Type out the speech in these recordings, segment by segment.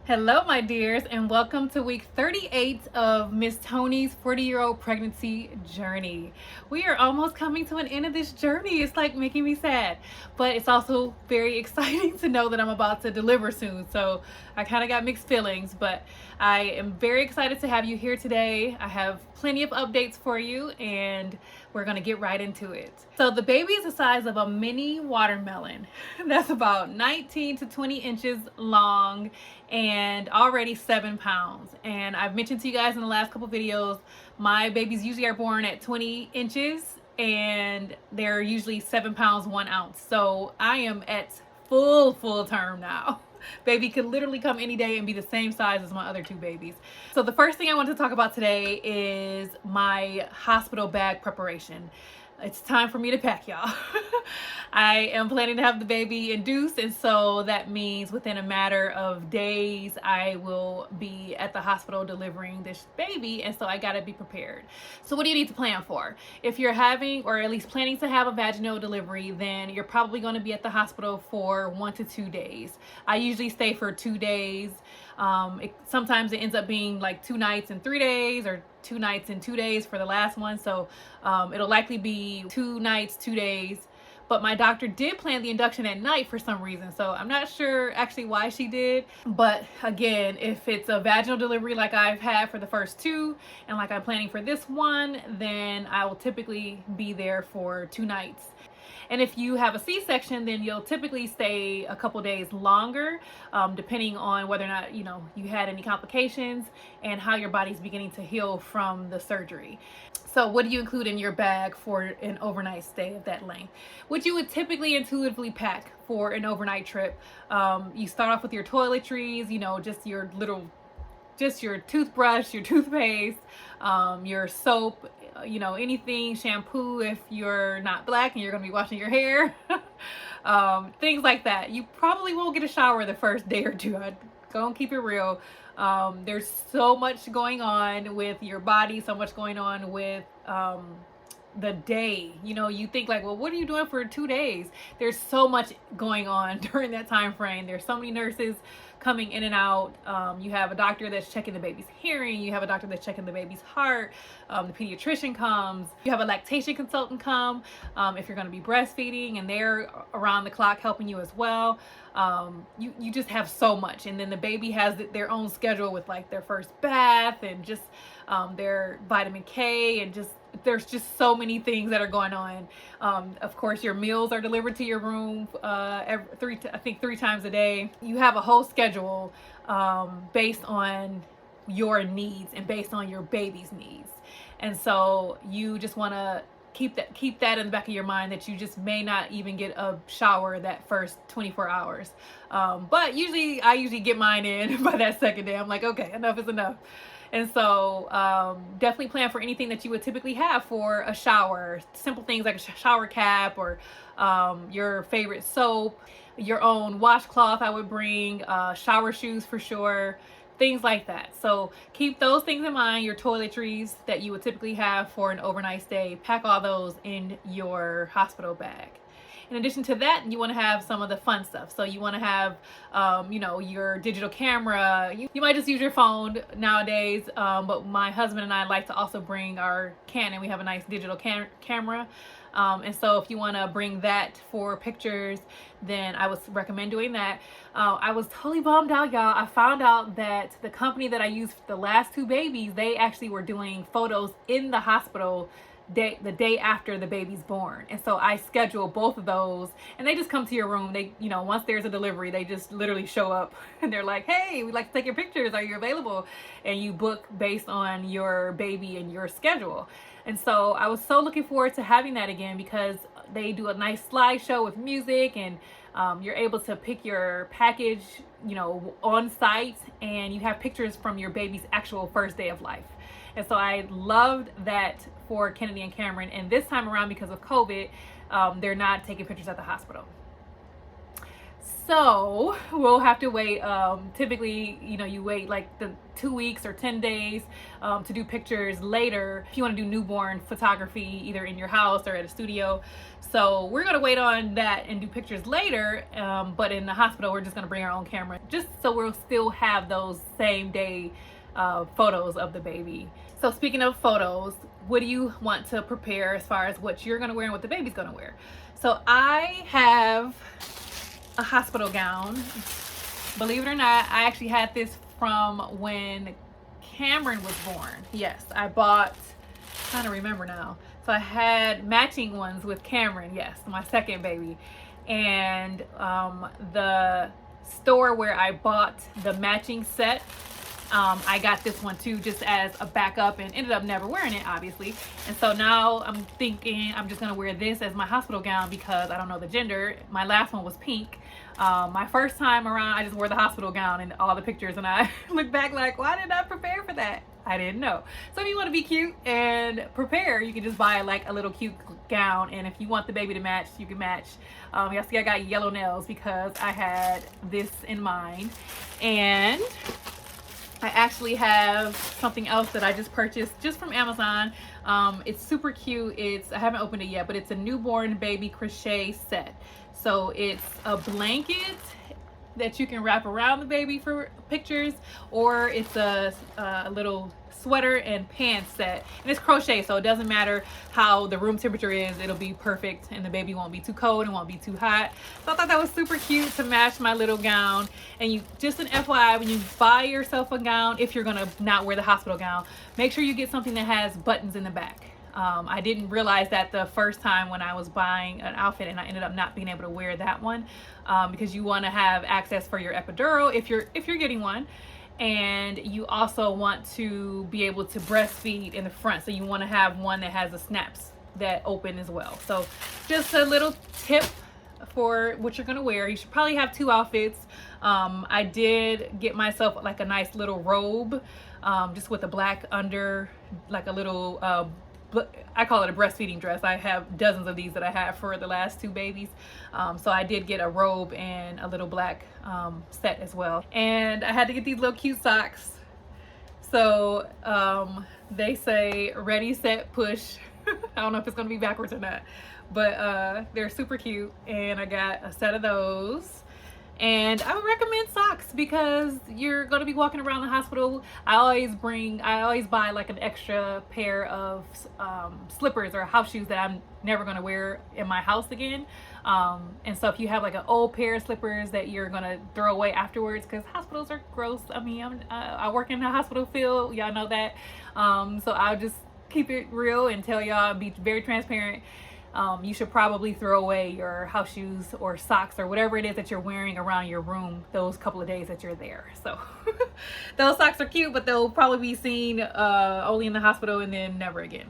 Hello, my dears, and welcome to week 38 of Miss Toni's 40-year-old pregnancy journey. We are almost coming to an end of this journey. It's like making me sad, but it's also very exciting to know that I'm about to deliver soon. So I kind of got mixed feelings, but I am very excited to have you here today. I have plenty of updates for you, and we're going to get right into it. So the baby is the size of a mini watermelon. That's about 19 to 20 inches long and already 7 pounds. And I've mentioned to you guys in the last couple videos, my babies usually are born at 20 inches and they're usually 7 pounds 1 ounce. So I am at full term now. Baby could literally come any day and be the same size as my other two babies. So the first thing I want to talk about today is my hospital bag preparation. It's time for me to pack, y'all. I am planning to have the baby induced, and so that means within a matter of days I will be at the hospital delivering this baby, and so I gotta be prepared. So what do you need to plan for? If you're having, or at least planning to have, a vaginal delivery, then you're probably going to be at the hospital for 1 to 2 days. I usually stay for 2 days. Sometimes it ends up being like 2 nights and 3 days, or 2 nights and 2 days for the last one. So it'll likely be 2 nights, 2 days. But my doctor did plan the induction at night for some reason. So I'm not sure actually why she did. But again, if it's a vaginal delivery like I've had for the first 2 and like I'm planning for this one, then I will typically be there for 2 nights. And if you have a C-section, then you'll typically stay a couple days longer, depending on whether or not you had any complications and how your body's beginning to heal from the surgery. So what do you include in your bag for an overnight stay of that length? What you would typically intuitively pack for an overnight trip. You start off with your toiletries, just your toothbrush, your toothpaste, your soap, anything, shampoo if you're not black and you're going to be washing your hair, things like that. You probably won't get a shower the first day or two. I'm going to keep it real. There's so much going on with your body, so much going on with the day. You think like, well, what are you doing for 2 days? There's so much going on during that time frame. There's so many nurses coming in and out. You have a doctor that's checking the baby's hearing. You have a doctor that's checking the baby's heart. The pediatrician comes. You have a lactation consultant come if you're going to be breastfeeding, and they're around the clock helping you as well. You just have so much, and then the baby has their own schedule with like their first bath and just their vitamin K, and just there's just so many things that are going on. Of course, your meals are delivered to your room every 3 times a day. You have a whole schedule based on your needs and based on your baby's needs. And so you just want to keep that in the back of your mind, that you just may not even get a shower that first 24 hours. But I usually get mine in by that second day. I'm like, okay, enough is enough. And so definitely plan for anything that you would typically have for a shower. Simple things like a shower cap, or your favorite soap, your own washcloth I would bring, shower shoes for sure, things like that. So keep those things in mind, your toiletries that you would typically have for an overnight stay. Pack all those in your hospital bag. In addition to that, you want to have some of the fun stuff. So you want to have, your digital camera. You might just use your phone nowadays, but my husband and I like to also bring our Canon. We have a nice digital camera. And so if you want to bring that for pictures, then I would recommend doing that. I was totally bummed out, y'all. I found out that the company that I used for the last 2 babies, they actually were doing photos in the hospital the day after the baby's born. And so I schedule both of those, and they just come to your room. They, once there's a delivery, they just literally show up and they're like, hey, we'd like to take your pictures. Are you available? And you book based on your baby and your schedule. And so I was so looking forward to having that again, because they do a nice slideshow with music, and you're able to pick your package, on site, and you have pictures from your baby's actual first day of life. And so I loved that for Kennedy and Cameron. And this time around, because of COVID, they're not taking pictures at the hospital. So we'll have to wait. Typically, you know, you wait like the 2 weeks or 10 days to do pictures later if you want to do newborn photography either in your house or at a studio. So we're gonna wait on that and do pictures later. But in the hospital, we're just gonna bring our own camera, just so we'll still have those same day photos of the baby. So speaking of photos, what do you want to prepare as far as what you're gonna wear and what the baby's gonna wear? So I have a hospital gown. Believe it or not, I actually had this from when Cameron was born. Yes, I bought, I'm trying to remember now. So I had matching ones with Cameron, yes, my second baby. And the store where I bought the matching set, I got this one too, just as a backup, and ended up never wearing it, obviously. And so now I'm thinking I'm just gonna wear this as my hospital gown because I don't know the gender. My last one was pink. My first time around, I just wore the hospital gown in all the pictures, and I look back like, why did I prepare for that? I didn't know. So if you want to be cute and prepare, you can just buy like a little cute gown, and if you want the baby to match, you can match. You'll see I got yellow nails because I had this in mind. And I actually have something else that I just purchased just from Amazon. It's super cute. I haven't opened it yet, but it's a newborn baby crochet set. So it's a blanket that you can wrap around the baby for pictures, or it's a little sweater and pants set, and it's crochet, so it doesn't matter how the room temperature is, it'll be perfect, and the baby won't be too cold and won't be too hot. So I thought that was super cute to match my little gown. And you, just an FYI, when you buy yourself a gown, if you're gonna not wear the hospital gown, make sure you get something that has buttons in the back. I didn't realize that the first time when I was buying an outfit, and I ended up not being able to wear that one because you want to have access for your epidural if you're getting one, and you also want to be able to breastfeed in the front, so you want to have one that has the snaps that open as well. So just a little tip for what you're gonna wear. You should probably have 2 outfits. I did get myself like a nice little robe, just with a black under, like a little I call it a breastfeeding dress. I have dozens of these that I have for the last 2 babies. So I did get a robe and a little black set as well. And I had to get these little cute socks. So they say ready, set, push. I don't know if it's gonna be backwards or not, but they're super cute. And I got a set of those. And I would recommend socks because you're going to be walking around the hospital. I always buy like an extra pair of slippers or house shoes that I'm never going to wear in my house again. And so if you have like an old pair of slippers that you're going to throw away afterwards, because hospitals are gross. I mean, I work in the hospital field. Y'all know that. So I'll just keep it real and tell y'all, be very transparent. You should probably throw away your house shoes or socks or whatever it is that you're wearing around your room those couple of days that you're there. So those socks are cute, but they'll probably be seen only in the hospital and then never again.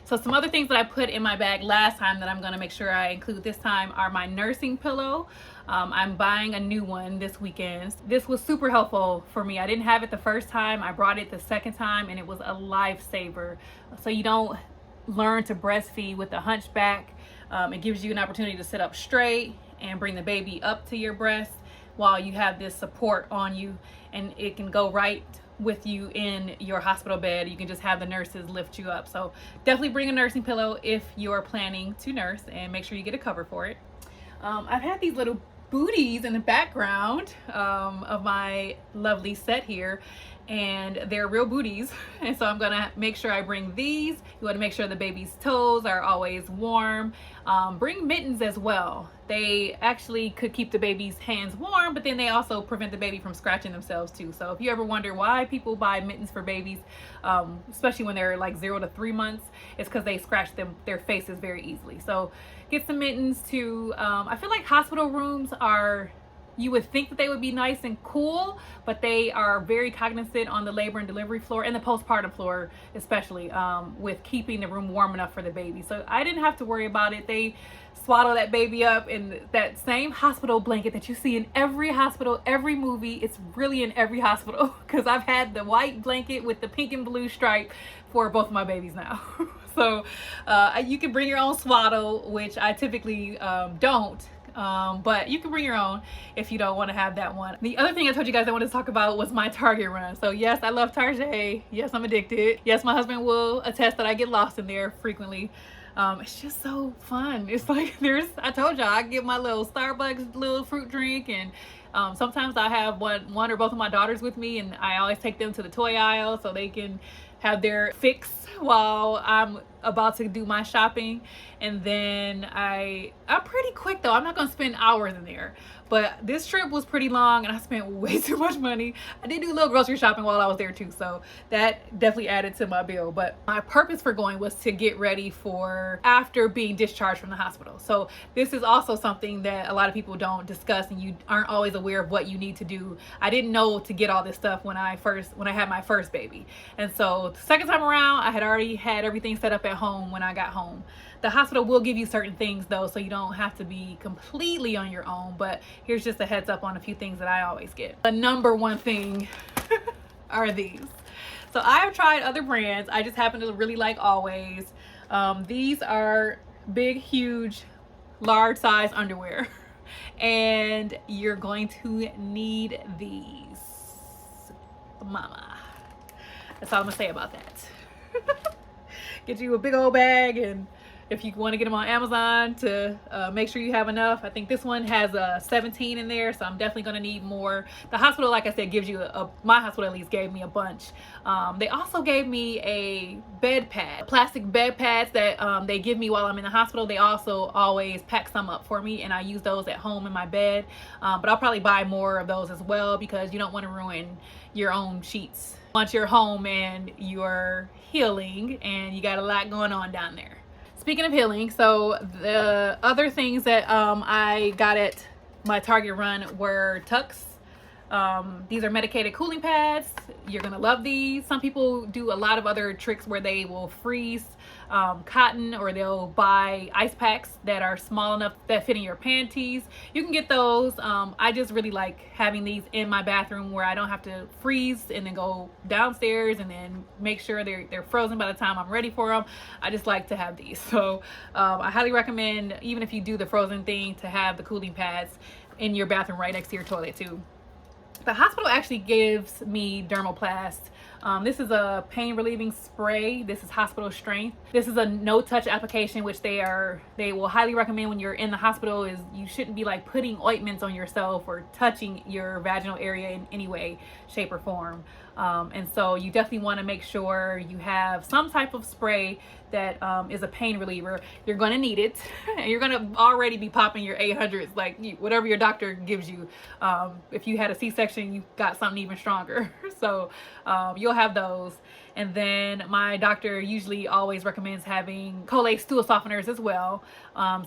So some other things that I put in my bag last time that I'm going to make sure I include this time are my nursing pillow. I'm buying a new one this weekend. This was super helpful for me. I didn't have it the first time. I brought it the second time, and it was a lifesaver. So you don't learn to breastfeed with a hunchback. It gives you an opportunity to sit up straight and bring the baby up to your breast while you have this support on you, and it can go right with you in your hospital bed. You can just have the nurses lift you up. So definitely bring a nursing pillow if you're planning to nurse, and make sure you get a cover for it. I've had these little booties in the background of my lovely set here, and they're real booties, and so I'm gonna make sure I bring these. You want to make sure the baby's toes are always warm. Bring mittens as well. They actually could keep the baby's hands warm, but then they also prevent the baby from scratching themselves too. So if you ever wonder why people buy mittens for babies, especially when they're like 0 to 3 months, it's because they scratch their faces very easily. So get some mittens too. I feel like hospital rooms are, you would think that they would be nice and cool, but they are very cognizant on the labor and delivery floor and the postpartum floor, especially with keeping the room warm enough for the baby. So I didn't have to worry about it. They swaddle that baby up in that same hospital blanket that you see in every hospital, every movie. It's really in every hospital, because I've had the white blanket with the pink and blue stripe for both of my babies now. So you can bring your own swaddle, which I typically don't. but you can bring your own if you don't want to have that one. The other thing I told you guys I wanted to talk about was my Target run. So yes, I love Target. Yes, I'm addicted. Yes, my husband will attest that I get lost in there frequently. It's just so fun. It's like I told y'all, I get my little Starbucks little fruit drink, and sometimes I have one or both of my daughters with me, and I always take them to the toy aisle so they can have their fix while I'm about to do my shopping. And then I'm pretty quick though. I'm not gonna spend hours in there, but this trip was pretty long and I spent way too much money. I did do a little grocery shopping while I was there too, so that definitely added to my bill. But my purpose for going was to get ready for after being discharged from the hospital. So this is also something that a lot of people don't discuss, and you aren't always aware of what you need to do. I didn't know to get all this stuff when I had my first baby, and so the second time around I had already had everything set up at home when I got home. The hospital will give you certain things though, so you don't have to be completely on your own, but here's just a heads up on a few things that I always get. The number one thing are these. So I have tried other brands. I just happen to really like Always. These are big, huge, large size underwear, and you're going to need these. Mama. That's all I'm gonna say about that. Get you a big old bag, and if you want to get them on Amazon to make sure you have enough. I think this one has a 17 in there, so I'm definitely going to need more. The hospital, like I said, gives you my hospital at least gave me a bunch. They also gave me a bed pad, plastic bed pads that they give me while I'm in the hospital. They also always pack some up for me, and I use those at home in my bed. But I'll probably buy more of those as well, because you don't want to ruin your own sheets once you're home and you're healing and you got a lot going on down there. Speaking of healing, so the other things that I got at my Target run were Tucks. These are medicated cooling pads. You're gonna love these. Some people do a lot of other tricks where they will freeze cotton, or they'll buy ice packs that are small enough that fit in your panties. You can get those. I just really like having these in my bathroom where I don't have to freeze and then go downstairs and then make sure they're frozen by the time I'm ready for them. I just like to have these. So I highly recommend, even if you do the frozen thing, to have the cooling pads in your bathroom right next to your toilet too. The hospital actually gives me Dermoplast. This is a pain relieving spray. This is hospital strength. This is a no touch application, which they will highly recommend when you're in the hospital. Is you shouldn't be like putting ointments on yourself or touching your vaginal area in any way, shape, or form. And so you definitely want to make sure you have some type of spray that is a pain reliever. You're going to need it. And you're going to already be popping your 800s, like whatever your doctor gives you. If you had a C-section, you got something even stronger. So you'll have those. And then my doctor usually always recommends having Colate stool softeners as well.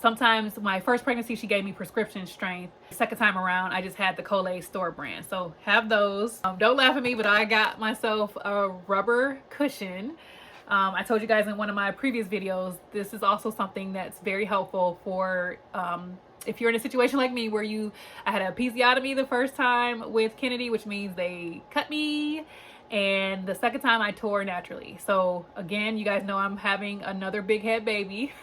Sometimes my first pregnancy, she gave me prescription strength. Second time around, I just had the Colate store brand. So have those. Don't laugh at me, but I got myself a rubber cushion. I told you guys in one of my previous videos, this is also something that's very helpful for if you're in a situation like me where I had a episiotomy the first time with Kennedy, which means they cut me, and the second time I tore naturally. So again, you guys know I'm having another big head baby.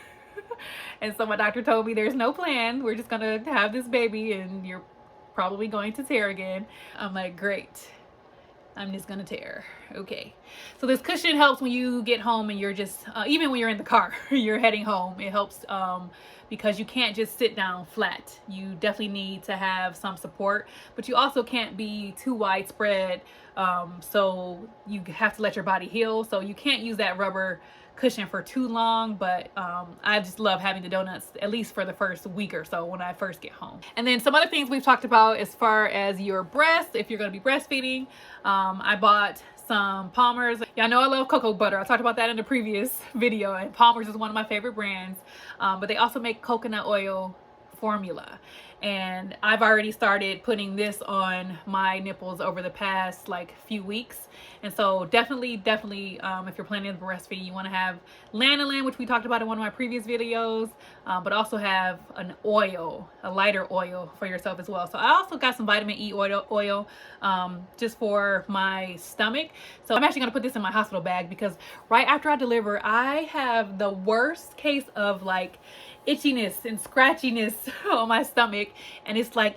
And so my doctor told me there's no plan. We're just gonna have this baby and you're probably going to tear again. I'm like, great. I'm just gonna tear. Okay. So this cushion helps when you get home and you're just, even when you're in the car, you're heading home. It helps because you can't just sit down flat. You definitely need to have some support, but you also can't be too widespread. So you have to let your body heal. So you can't use that rubber cushion for too long, but I just love having the donuts at least for the first week or so when I first get home. And then some other things we've talked about as far as your breast, if you're going to be breastfeeding. I bought some Palmer's. Y'all know I love cocoa butter. I talked about that in the previous video, and Palmer's is one of my favorite brands. But they also make coconut oil formula, and I've already started putting this on my nipples over the past like few weeks. And so definitely if you're planning to breastfeed, you want to have lanolin, which we talked about in one of my previous videos, but also have an oil, a lighter oil for yourself as well. So I also got some vitamin E oil just for my stomach. So I'm actually going to put this in my hospital bag, because right after I deliver, I have the worst case of like itchiness and scratchiness on my stomach, and it's like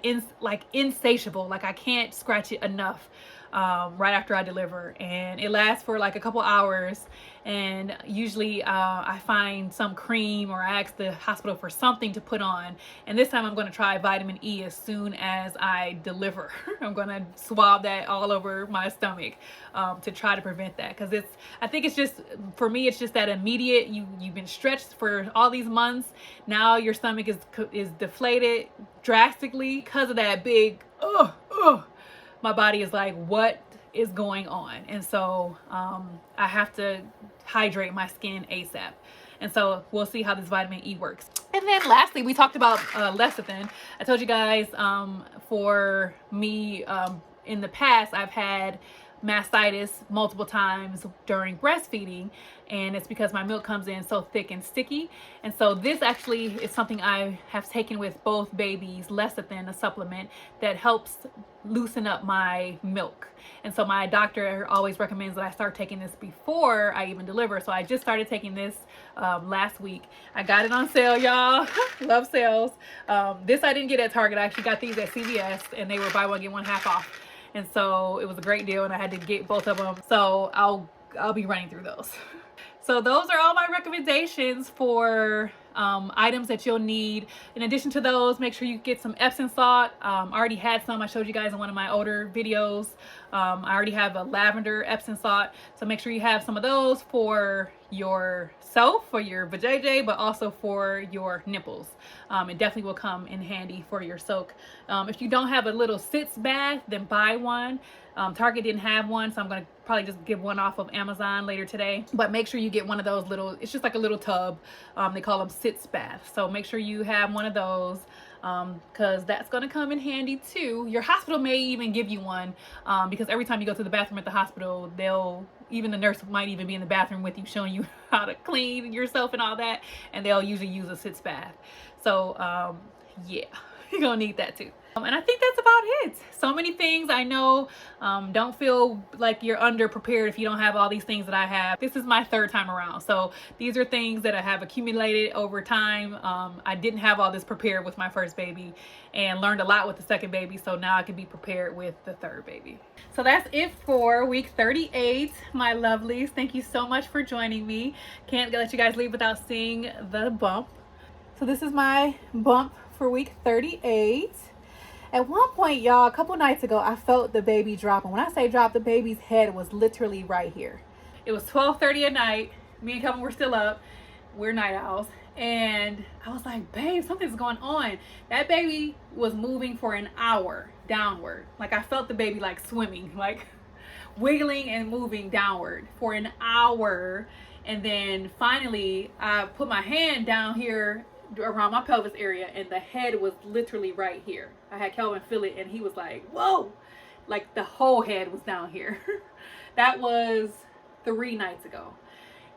insatiable. Like I can't scratch it enough. Right after I deliver, and it lasts for like a couple hours, and usually I find some cream or I ask the hospital for something to put on, and this time I'm going to try vitamin E as soon as I deliver. I'm going to swab that all over my stomach to try to prevent that, because I think it's just, for me, it's just that immediate, you've been stretched for all these months, now your stomach is deflated drastically because of that big my body is like, what is going on? And so I have to hydrate my skin ASAP. And so we'll see how this vitamin E works. And then lastly, we talked about lecithin. I told you guys for me, in the past, I've had mastitis multiple times during breastfeeding, and it's because my milk comes in so thick and sticky. And so this actually is something I have taken with both babies, lecithin, a supplement that helps loosen up my milk. And so my doctor always recommends that I start taking this before I even deliver. So I just started taking this last week. I got it on sale, y'all. Love sales. This I didn't get at Target. I actually got these at CVS, and they were buy one get one half off. And so it was a great deal, and I had to get both of them. So I'll be running through those. So those are all my recommendations for items that you'll need. In addition to those, make sure you get some Epsom salt. I already had some. I showed you guys in one of my older videos. I already have a lavender Epsom salt. So make sure you have some of those for yourself, for your vajayjay, but also for your nipples. It definitely will come in handy for your soak. If you don't have a little sitz bath, then buy one. Target didn't have one, so I'm going to probably just get one off of Amazon later today. But make sure you get one of those little, it's just like a little tub. They call them sitz baths. So make sure you have one of those, because that's going to come in handy too. Your hospital may even give you one, because every time you go to the bathroom at the hospital, even the nurse might even be in the bathroom with you, showing you how to clean yourself and all that, and they'll usually use a sitz bath. So yeah, you're gonna need that too. And I think that's about it. So many things. I know, don't feel like you're underprepared if you don't have all these things that I have. This is my third time around. So these are things that I have accumulated over time. I didn't have all this prepared with my first baby, and learned a lot with the second baby. So now I can be prepared with the third baby. So that's it for week 38, my lovelies. Thank you so much for joining me. Can't let you guys leave without seeing the bump. So this is my bump for week 38. At one point, y'all, a couple nights ago, I felt the baby dropping. When I say drop, the baby's head was literally right here. It was 12:30 at night. Me and Kevin were still up. We're night owls. And I was like, babe, something's going on. That baby was moving for an hour downward. Like I felt the baby like swimming, like wiggling and moving downward for an hour. And then finally, I put my hand down here around my pelvis area, and the head was literally right here. I had Kelvin feel it, and he was like, whoa, like the whole head was down here. That was 3 nights ago.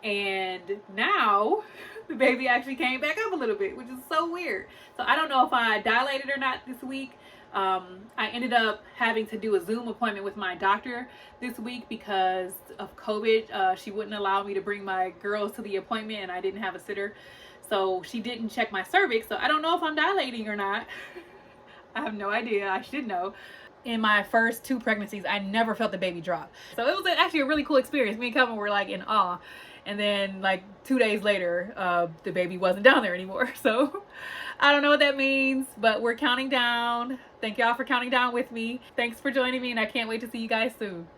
And now the baby actually came back up a little bit, which is so weird. So I don't know if I dilated or not this week. I ended up having to do a Zoom appointment with my doctor this week because of COVID. She wouldn't allow me to bring my girls to the appointment, and I didn't have a sitter. So she didn't check my cervix. So I don't know if I'm dilating or not. I have no idea. I should know. In my first 2 pregnancies, I never felt the baby drop. So it was actually a really cool experience. Me and Kevin were like in awe. And then like 2 days later, the baby wasn't down there anymore. So I don't know what that means, but we're counting down. Thank y'all for counting down with me. Thanks for joining me, and I can't wait to see you guys soon.